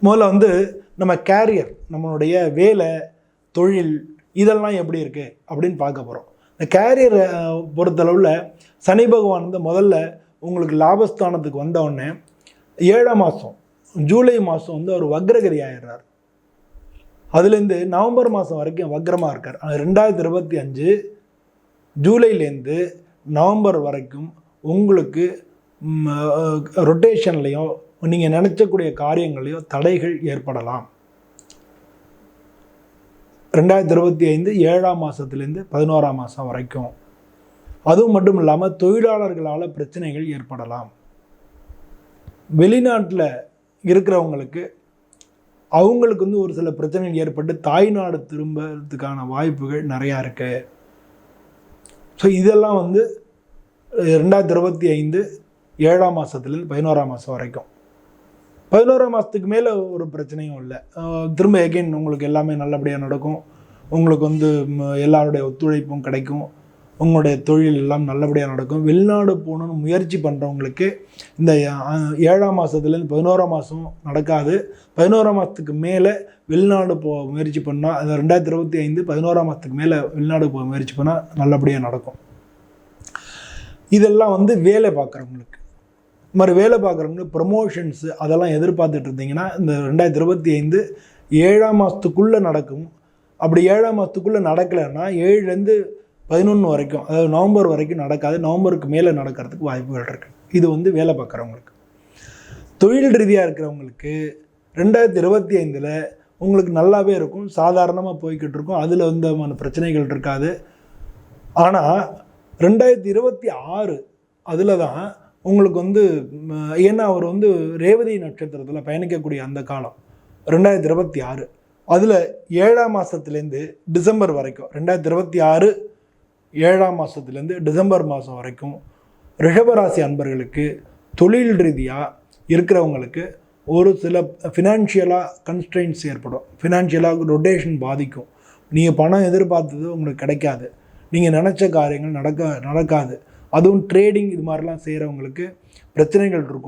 முதல்ல வந்து நம்ம கேரியர், நம்மளுடைய வேலை, தொழில் இதெல்லாம் எப்படி இருக்குது அப்படின்னு பார்க்க போகிறோம். இந்த கேரியரை பொறுத்தளவில் சனி பகவான் வந்து முதல்ல உங்களுக்கு லாபஸ்தானத்துக்கு வந்தவுடனே 7ஆம் மாதம் ஜூலை மாதம் வந்து அவர் வக்ரகதி ஆயிடுறார். அதுலேருந்து நவம்பர் மாதம் வரைக்கும் வக்ரமாக இருக்கார். 2025 ஜூலைலேருந்து நவம்பர் வரைக்கும் உங்களுக்கு ரொட்டேஷன்லேயும் நீங்கள் நினச்சக்கூடிய காரியங்களையும் தடைகள் ஏற்படலாம். 2025 7ஆம் மாதத்துலேருந்து 11ஆம் மாதம் வரைக்கும். அதுவும் மட்டும் இல்லாமல் தொழிலாளர்களால் பிரச்சனைகள் ஏற்படலாம். வெளிநாட்டில் இருக்கிறவங்களுக்கு அவங்களுக்கு வந்து ஒரு சில பிரச்சனைகள் ஏற்பட்டு தாய்நாடு திரும்புறதுக்கான வாய்ப்புகள் நிறையா இருக்குது. ஸோ இதெல்லாம் வந்து 2025 7ஆம் மாதத்துலேருந்து 11ஆம் மாதம் வரைக்கும். 11ஆம் மாதத்துக்கு மேலே ஒரு பிரச்சனையும் இல்லை. திரும்ப எகெயின் உங்களுக்கு எல்லாமே நல்லபடியாக நடக்கும். உங்களுக்கு வந்து எல்லாருடைய ஒத்துழைப்பும் கிடைக்கும். உங்களுடைய தொழில் எல்லாம் நல்லபடியாக நடக்கும். வெளிநாடு போகணுன்னு முயற்சி பண்ணுறவங்களுக்கு இந்த 7ஆம் மாதத்துலேருந்து 11ஆம் மாதம் நடக்காது. 11ஆம் மாதத்துக்கு மேலே வெளிநாடு போக முயற்சி பண்ணால், அது 2025 11ஆம் மாதத்துக்கு மேலே வெளிநாடு போக முயற்சி பண்ணால் நல்லபடியாக நடக்கும். இதெல்லாம் வந்து வேலை பார்க்குறவங்களுக்கு. இது மாதிரி வேலை பார்க்குறவங்களுக்கு ப்ரமோஷன்ஸு அதெல்லாம் எதிர்பார்த்துட்டு இருந்தீங்கன்னா இந்த 2025 7ஆம் மாதத்துக்குள்ளே நடக்கும். அப்படி 7ஆம் மாதத்துக்குள்ளே நடக்கலைன்னா 7லேருந்து 11 வரைக்கும், அதாவது நவம்பர் வரைக்கும் நடக்காது. நவம்பருக்கு மேலே நடக்கிறதுக்கு வாய்ப்புகள் இருக்குது. இது வந்து வேலை பார்க்குறவங்களுக்கு. தொழில் ரீதியாக இருக்கிறவங்களுக்கு 2025 உங்களுக்கு நல்லாவே இருக்கும். சாதாரணமாக போய்கிட்டு இருக்கும். அதில் வந்து பிரச்சனைகள் இருக்காது. ஆனால் 2026 அதில் தான் உங்களுக்கு வந்து, ஏன்னா அவர் வந்து ரேவதி நட்சத்திரத்தில் பயணிக்கக்கூடிய அந்த காலம் 2026. அதில் 7ஆம் மாதத்துலேருந்து டிசம்பர் வரைக்கும், 2026 7ஆம் மாதத்துலேருந்து டிசம்பர் மாதம் வரைக்கும் ரிஷபராசி அன்பர்களுக்கு தொழில் ரீதியாக இருக்கிறவங்களுக்கு ஒரு சில ஃபினான்ஷியலாக கன்ஸ்ட்ரெயின்ஸ் ஏற்படும். ஃபினான்ஷியலாக ரொட்டேஷன் பாதிக்கும். நீங்கள் பணம் எதிர்பார்த்தது உங்களுக்கு கிடைக்காது. நீங்கள் நினச்ச காரியங்கள் நடக்காது. அதுவும் ட்ரேடிங் இது மாதிரிலாம் செய்கிறவங்களுக்கு பிரச்சனைகள் இருக்கும்.